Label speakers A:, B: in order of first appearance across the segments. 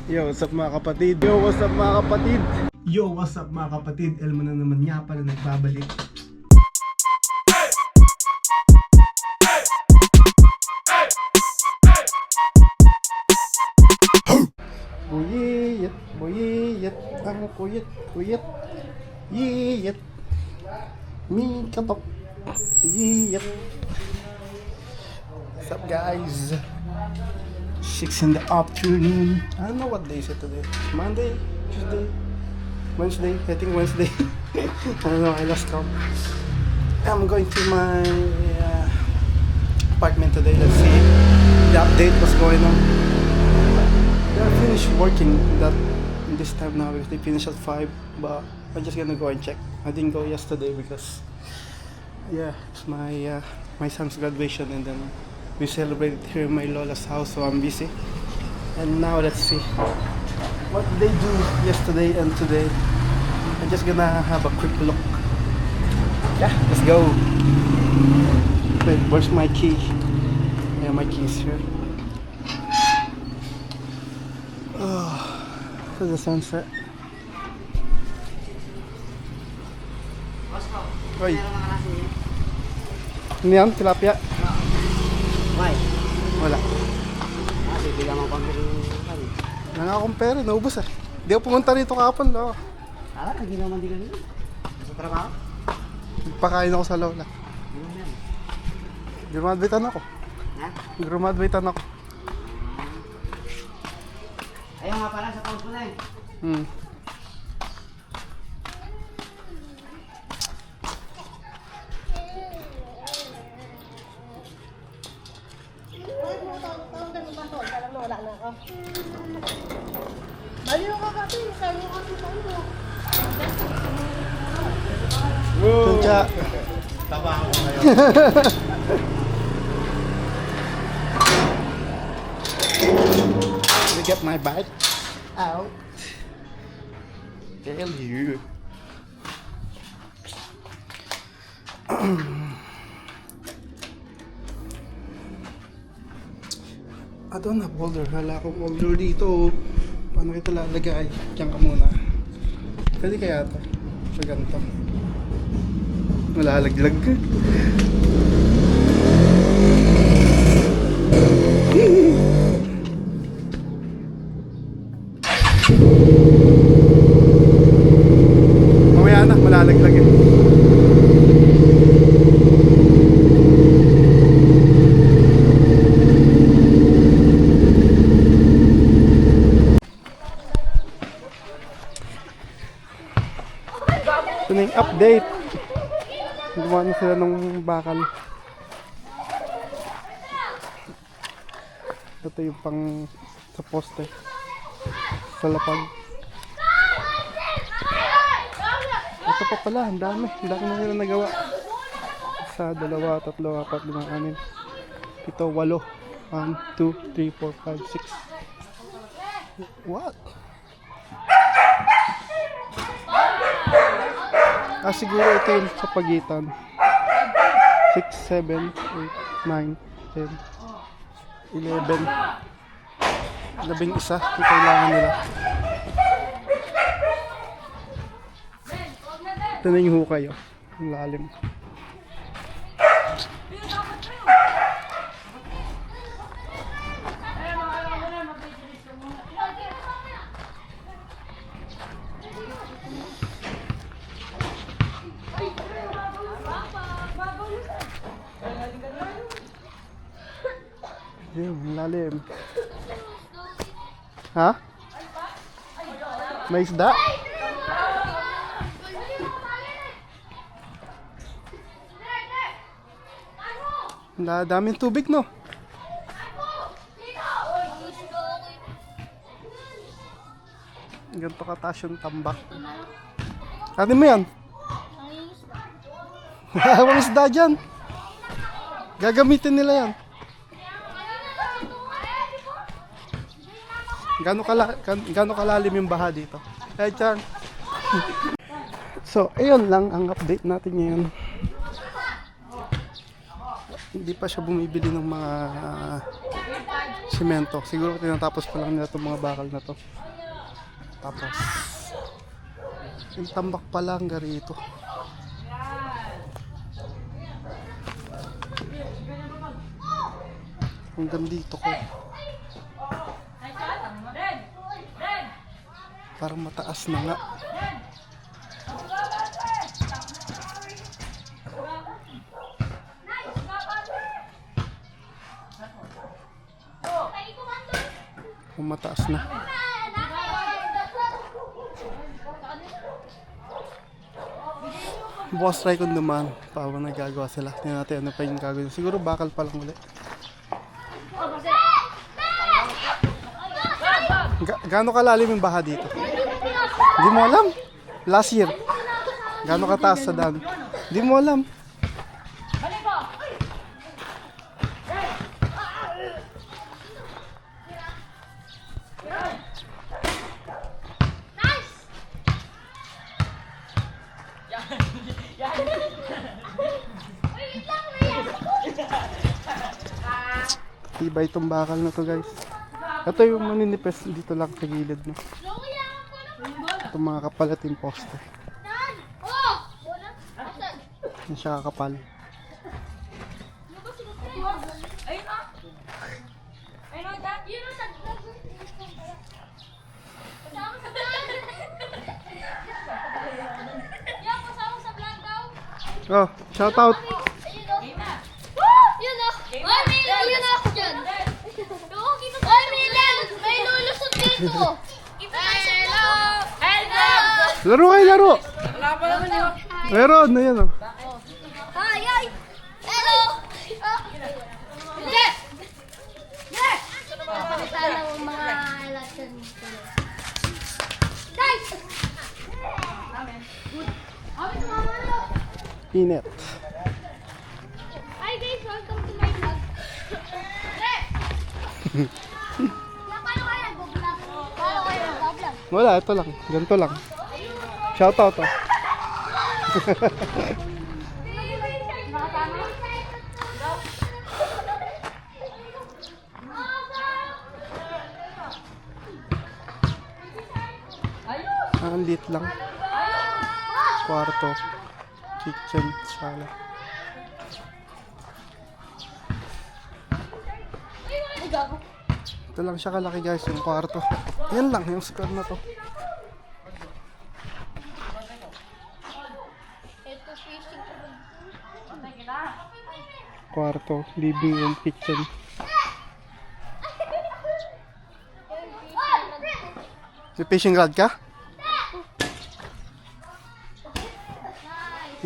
A: Yo, what's up mga kapatid? Yo, what's up mga kapatid? Yo, what's up mga kapatid? Elmo na naman nga pala nagbabalik. Buyiyat, buyiyat, ang kuyat, kuyat. Yiyat, mi katok, yiyat. What's up guys? 6 in the afternoon. I don't know what day is it today. Monday, Tuesday, Wednesday. I think Wednesday. I don't know. I lost count. I'm going to my apartment today. Let's see the update. What's going on? They're finished working this time now because they finished at 5. But I'm just gonna go and check. I didn't go yesterday because it's my son's graduation and then we celebrated here in my Lola's house, so I'm busy. And now let's see what they do yesterday and today. I'm just gonna have a quick look. Yeah, let's go. Wait, where's my key? Yeah, my key is here. Oh, to the sunset. Oy. Ano yan? Tilapia?
B: Why?
A: Wala.
B: Kasi bilang mo pang kami.
A: Nangako-compare, naubos eh. Di ako pumunta rito kahapon, no?
B: Hindi naman din ganun. Sa trabaho?
A: Pakain ako sa Lola.
B: Ano yan?
A: Graduatean ako.
B: Ha?
A: Graduatean ako.
B: Ayaw nga pala sa account ko na eh.
C: Baliw ka kasi, sabi ko kasi sa inyo.
A: Tuncha.
D: Tama ako ngayon.
A: Let me get my bike out. Hell you. I don't have holder. Hala akong holder dito. Paano kita lalagay? Diyan ka muna. Pwede kaya ito? Sa ganito. Malalaglag ka. Mamaya na, malalaglag eh. Ito na yung update. Gumawa na sila ng bakal. Ito yung pang sa poste. Sa lapag. Ito pa pala, ang dami. Ang dami na nila nagawa. 1, 2, 3, 4, 5, 6, 7, 8. Ito, 8. 1, 2, 3, 4, 5, 6. What? Siguro ito yung sa pagitan. 6, 7, 8, 9, 10, 11. 11 isa yung kailangan nila. Ito na yung hukay, oh. Ang lalim. Yun, lalim. Ha? May isda? Daming tubig, no? Ganito kataas yung tambak. Ano mo yan? Ang isda dyan. Gagamitin nila yan. Gano'ng kalalim yung baha dito? Hey, Chan. So, ayun lang ang update natin ngayon. Hindi pa siya bumibili ng mga Simento. Siguro tinatapos pa lang nila itong mga bakal na to. Tapos, yung tambak pa lang rito. Hanggang dito ko. Parang mataas na nga. Kung mataas na. Bukas try kong dumaan. Paano nagagawa sila. Tingnan natin ano pa yung gagawin. Siguro bakal pa lang ulit. Gaano kalalim yung baha dito? Hindi mo alam. Last year. Gaano kataas sa dam? Hindi mo alam. Tibay itong bakal na to, guys. Ito yung maninipes dito lang sa gilid, no? Itong mga kapalating poste. Yan siya kakapal. Oh, shout out.
C: Hello! Hello!
A: Laro kayo, laro! Meron na yan, oh.
C: Ay, ay! Hello! Yes! Yes! Pakita lang ang mga election dito. Guys!
A: Init.
C: Hi guys! Welcome to my vlog. Paano kayo nag-vlog? Paano kayo nag-vlog?
A: Wala, ito lang. Ganito lang. Shout out, oh. Ang lit lang. Kwarto. Kitchen. Sala. Ito lang siya kalaki, guys, yung kwarto. Yan lang, yung square na to.
C: Ito fishing.
A: Kwarto, living room, kitchen. May fishing rod ka?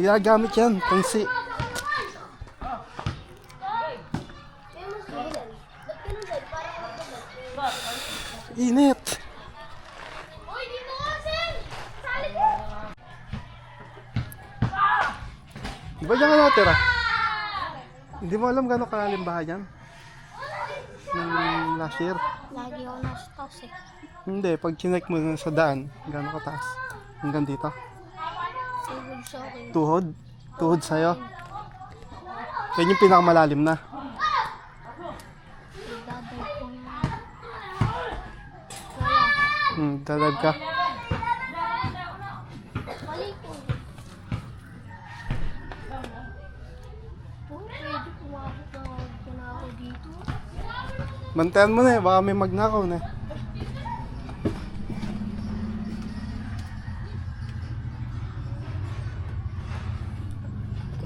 A: Ginagamit yan, pansi. Init.
C: Uy, dito ka, Sen! Sali ko!
A: Di ba dyan ka natira? Hindi mo alam gano'ng kalalim bahay yan? Nung last year?
C: Lagi ako nasa taas eh.
A: Hindi, pag chinek mo na sa daan, gano'ng kataas? Hanggang dito?
C: Sigod sa akin.
A: Tuhod? Tuhod sa'yo? Yan yung pinakamalalim na.
C: Daday ko nga.
A: Dadive ka.
C: Mali ko. Oh, pwede kumabot na ako dito.
A: Bantayan mo na eh, baka may magnakaw na eh.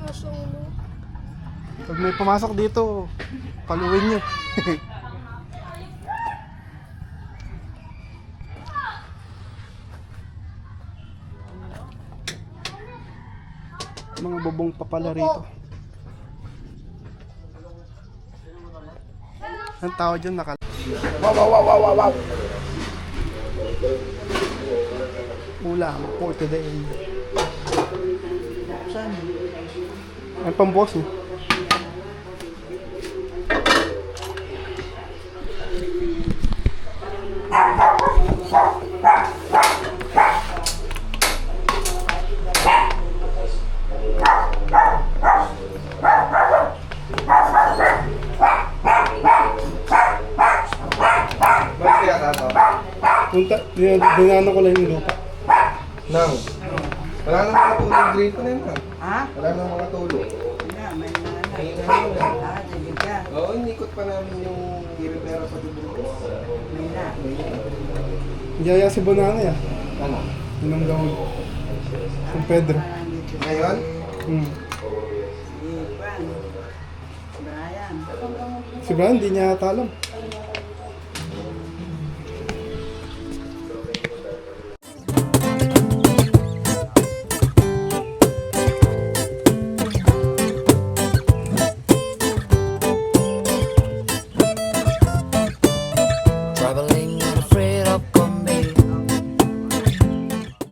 C: Kaso ulo.
A: Pag may pumasok dito, paluin nyo. Mga bubong pa pala rito. Ang tao dyan nakal... Wow! Ulam for today. Saan? Ay, pamboss eh. Dinano ko lang yung lupa.
E: Nang. Wala nang mga tulong grade ko na yun.
B: Ha?
E: Wala nang mga tulong.
B: Wala, may mga na.
E: Ayun na yun.
B: Ah, sige ka.
E: Oo, inikot pa namin yung Rivera sa Dubuco.
B: May na.
A: Yaya si Bonano ya.
E: Ano?
A: Inom daw. San Pedro.
E: Ngayon?
A: Hmm.
B: Si Juan. Brian.
A: Si Brian, di niya ata alam.